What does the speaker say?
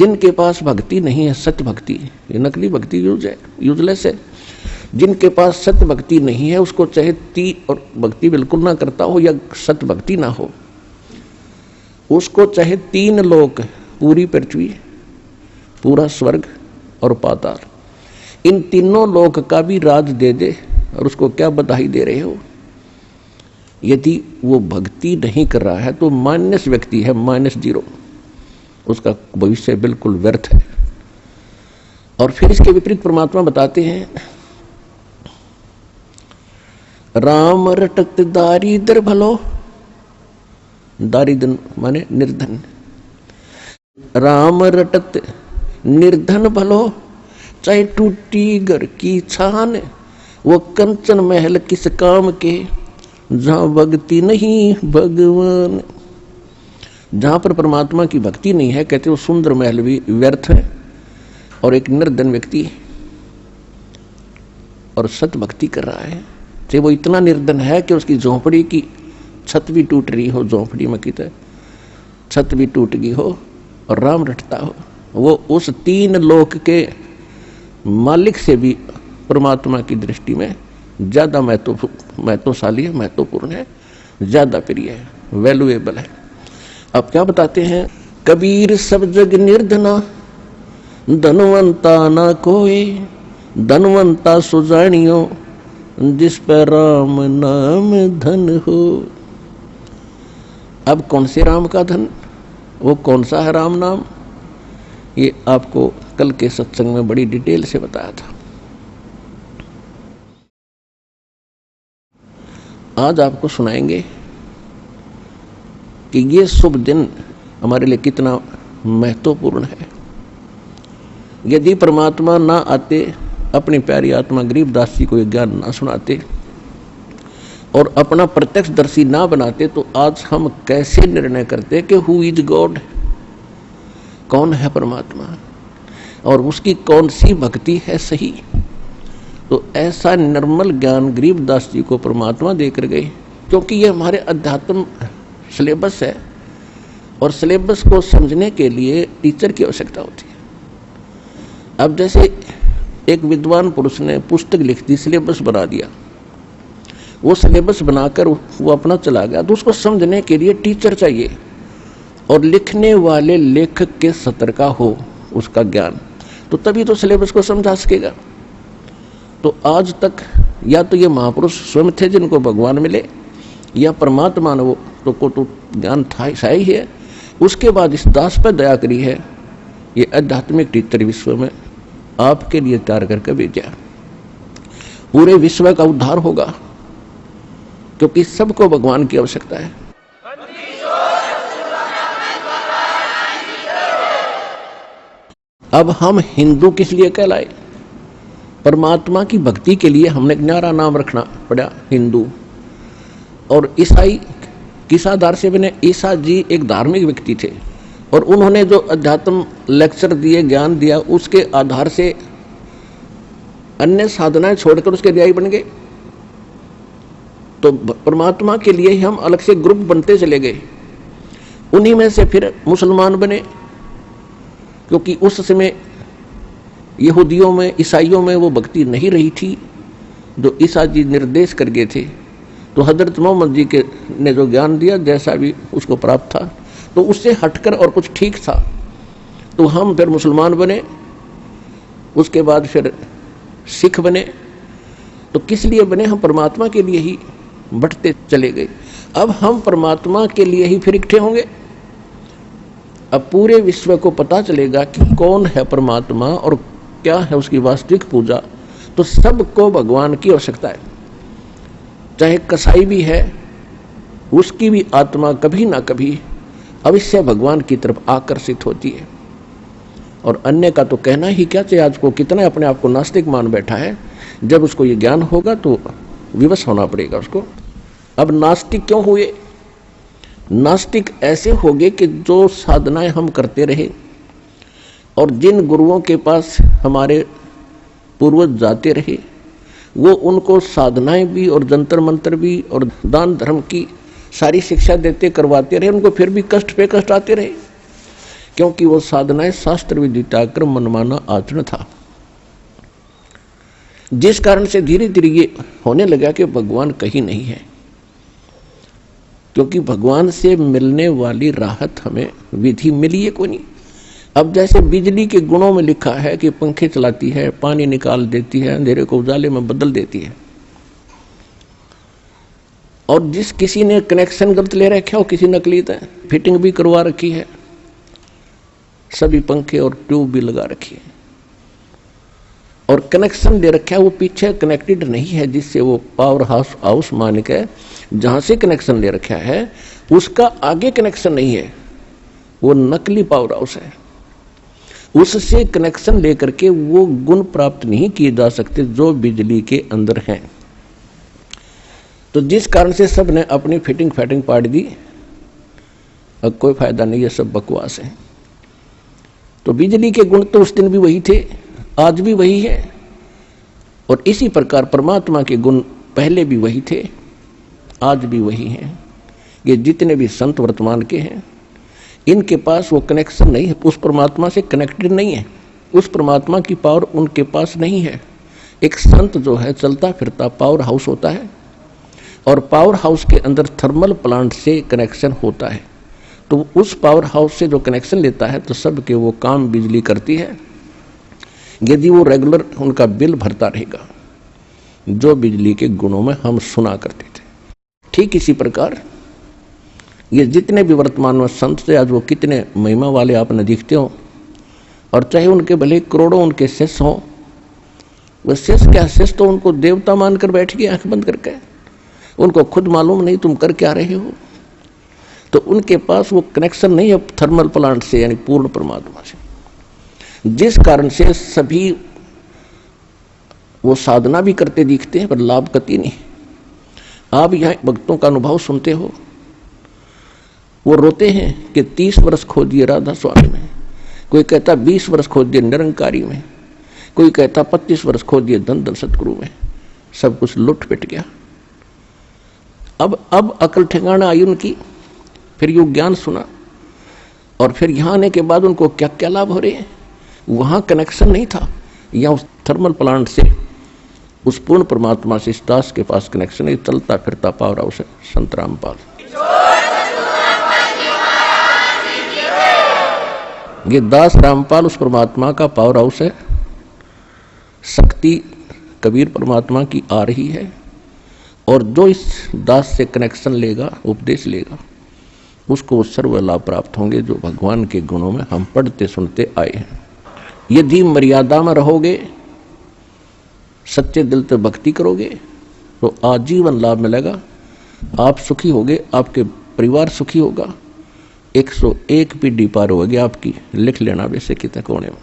जिनके पास भक्ति नहीं है, सत्य भक्ति, ये नकली भक्ति यूजलेस है। जिनके पास सत्य भक्ति नहीं है, उसको चाहे और भक्ति बिल्कुल ना करता हो या सत्य भक्ति ना हो, उसको चाहे 3 लोक, पूरी पृथ्वी, पूरा स्वर्ग और पाताल, इन तीनों लोक का भी राज दे दे, और उसको क्या बधाई दे रहे हो? यदि वो भक्ति नहीं कर रहा है तो माइनस व्यक्ति है, -0, उसका भविष्य बिल्कुल व्यर्थ है। और फिर इसके विपरीत परमात्मा बताते हैं, राम रटत दारिद्र भलो, दारिद्र माने निर्धन, राम रटत निर्धन भलो, चाहे टूटी घर की छान, वो कंचन महल किस काम के, जहां भक्ति नहीं भगवान। जहां पर परमात्मा की भक्ति नहीं है, कहते वो सुंदर महल भी व्यर्थ है और एक निर्धन व्यक्ति और सत भक्ति कर रहा है, चाहे वो इतना निर्धन है कि उसकी झोंपड़ी की छत भी टूट रही हो, झोंपड़ी में की छत भी टूट गई हो और राम रटता हो, वो उस 3 लोक के मालिक से भी परमात्मा की दृष्टि में ज्यादा महत्वशाली है, महत्वपूर्ण है, ज्यादा प्रिय है, वैल्यूएबल है। अब क्या बताते हैं, कबीर सब जग निर्धना, धनवंता ना कोई, धनवंता सुजानियो, जिस पर राम नाम धन हो। अब कौन से राम का धन, वो कौन सा है राम नाम, ये आपको कल के सत्संग में बड़ी डिटेल से बताया था। आज आपको सुनाएंगे कि ये शुभ दिन हमारे लिए कितना महत्वपूर्ण है। यदि परमात्मा ना आते, अपनी प्यारी आत्मा गरीबदास जी को ये ज्ञान ना सुनाते और अपना प्रत्यक्षदर्शी ना बनाते, तो आज हम कैसे निर्णय करते कि हु इज गॉड, कौन है परमात्मा और उसकी कौन सी भक्ति है सही। तो ऐसा निर्मल ज्ञान गरीबदास जी को परमात्मा देकर गए, क्योंकि ये हमारे अध्यात्म सिलेबस है और सिलेबस को समझने के लिए टीचर की आवश्यकता होती है। अब जैसे एक विद्वान पुरुष ने पुस्तक लिख दी, सिलेबस बना दिया, वो सिलेबस बनाकर वो अपना चला गया, तो उसको समझने के लिए टीचर चाहिए और लिखने वाले लेखक के सतर का हो उसका ज्ञान, तो तभी तो सिलेबस को समझा सकेगा। तो आज तक या तो ये महापुरुष स्वयं थे जिनको भगवान मिले, या परमात्मा ने वो तो ज्ञान था ही है, उसके बाद इस दास पर दया करी है, ये आध्यात्मिक टीचर विश्व में आपके लिए तैयार करके भेजा। पूरे विश्व का उद्धार होगा, क्योंकि सबको भगवान की आवश्यकता है। अब हम हिंदू किस लिए कहलाए? परमात्मा की भक्ति के लिए हमने न्यारा नाम रखना पड़ा हिंदू। और ईसाई किस आधार से बने? ईसा जी एक धार्मिक व्यक्ति थे और उन्होंने जो अध्यात्म लेक्चर दिए, ज्ञान दिया, उसके आधार से अन्य साधनाएं छोड़कर उसके अनुयायी बन गए। तो परमात्मा के लिए ही हम अलग से ग्रुप बनते चले गए। उन्हीं में से फिर मुसलमान बने, क्योंकि उस समय यहूदियों में, ईसाइयों में वो भक्ति नहीं रही थी जो ईसा जी निर्देश कर गए थे। तो हजरत मोहम्मद जी के ने जो ज्ञान दिया, जैसा भी उसको प्राप्त था, तो उससे हटकर और कुछ ठीक था, तो हम फिर मुसलमान बने, उसके बाद फिर सिख बने। तो किस लिए बने? हम परमात्मा के लिए ही बढ़ते चले गए। अब हम परमात्मा के लिए ही फिर इकट्ठे होंगे। अब पूरे विश्व को पता चलेगा कि कौन है परमात्मा और क्या है उसकी वास्तविक पूजा। तो सबको भगवान की आवश्यकता है। चाहे कसाई भी है, उसकी भी आत्मा कभी ना कभी अवश्य भगवान की तरफ आकर्षित होती है। और अन्य का तो कहना ही क्या, चाहे आज को कितना अपने आप को नास्तिक मान बैठा है, जब उसको ये ज्ञान होगा तो विवश होना पड़ेगा उसको। अब नास्तिक क्यों हुए? नास्तिक ऐसे हो गए कि जो साधनाएं हम करते रहे और जिन गुरुओं के पास हमारे पूर्वज जाते रहे, वो उनको साधनाएं भी और जंतर मंत्र भी और दान धर्म की सारी शिक्षा देते करवाते रहे, उनको फिर भी कष्ट पे कष्ट आते रहे। क्योंकि वो साधनाएं शास्त्र विदिता क्रम मनमाना आचरण था, जिस कारण से धीरे धीरे ये होने लगा कि भगवान कहीं नहीं है। क्योंकि भगवान से मिलने वाली राहत हमें विधि मिली है कोई नहीं। अब जैसे बिजली के गुणों में लिखा है कि पंखे चलाती है, पानी निकाल देती है, अंधेरे को उजाले में बदल देती है, और जिस किसी ने कनेक्शन गलत ले रखा हो, किसी नकली है, फिटिंग भी करवा रखी है, सभी पंखे और ट्यूब भी लगा रखी है, और कनेक्शन दे रखा है वो पीछे कनेक्टेड नहीं है, जिससे वो पावर हाउस मान के जहां से कनेक्शन ले रखा है उसका आगे कनेक्शन नहीं है, वो नकली पावर हाउस है। उससे कनेक्शन लेकर के वो गुण प्राप्त नहीं किए जा सकते जो बिजली के अंदर हैं। तो जिस कारण से सब ने अपनी फिटिंग फैटिंग पाड़ दी, अब कोई फायदा नहीं है, सब बकवास है। तो बिजली के गुण तो उस दिन भी वही थे, आज भी वही है, और इसी प्रकार परमात्मा के गुण पहले भी वही थे, आज भी वही हैं। ये जितने भी संत वर्तमान के हैं, इनके पास वो कनेक्शन नहीं है, उस परमात्मा से कनेक्टेड नहीं है, उस परमात्मा की पावर उनके पास नहीं है। एक संत जो है चलता फिरता पावर हाउस होता है, और पावर हाउस के अंदर थर्मल प्लांट से कनेक्शन होता है, तो उस पावर हाउस से जो कनेक्शन लेता है तो सबके वो काम बिजली करती है, यदि वो रेगुलर उनका बिल भरता रहेगा, जो बिजली के गुणों में हम सुना करते थे। ठीक इसी प्रकार ये जितने भी वर्तमान में संत थे, आज वो कितने महिमा वाले आपने दिखते हो, और चाहे उनके भले करोड़ों उनके शिष्य हों, वह शिष्य क्या, शिष्य तो उनको देवता मानकर बैठ गए आंख बंद करके, उनको खुद मालूम नहीं तुम कर क्या रहे हो। तो उनके पास वो कनेक्शन नहीं है थर्मल प्लांट से, यानी पूर्ण परमात्मा से, जिस कारण से सभी वो साधना भी करते दिखते हैं पर लाभ कति नहीं। आप यहाँ भक्तों का अनुभव सुनते हो, वो रोते हैं कि 30 वर्ष खो दिए राधा स्वामी में, कोई कहता 20 वर्ष खो दिए निरंकारी में, कोई कहता 25 वर्ष खो दिए धन धन सतगुरु में, सब कुछ लुट पिट गया। अब अकल ठिकाना आई उनकी, फिर योग ज्ञान सुना, और फिर यहाँ आने के बाद उनको क्या क्या लाभ हो रहे हैं। वहाँ कनेक्शन नहीं था, यहाँ उस थर्मल प्लांट से उस पूर्ण परमात्मा से इस दास के पास कनेक्शन है, चलता फिरता पावर हाउस है संत रामपाल। ये दास रामपाल उस परमात्मा का पावर हाउस है। शक्ति कबीर परमात्मा की आ रही है, और जो इस दास से कनेक्शन लेगा, उपदेश लेगा, उसको वो सर्व लाभ प्राप्त होंगे जो भगवान के गुणों में हम पढ़ते सुनते आए हैं। यदि मर्यादा में रहोगे, सच्चे दिल से भक्ति करोगे, तो आजीवन लाभ मिलेगा। आप सुखी होगे, आपके परिवार सुखी होगा, 101 पीढ़ी पार होगी आपकी। लिख लेना वैसे कितने कोने में।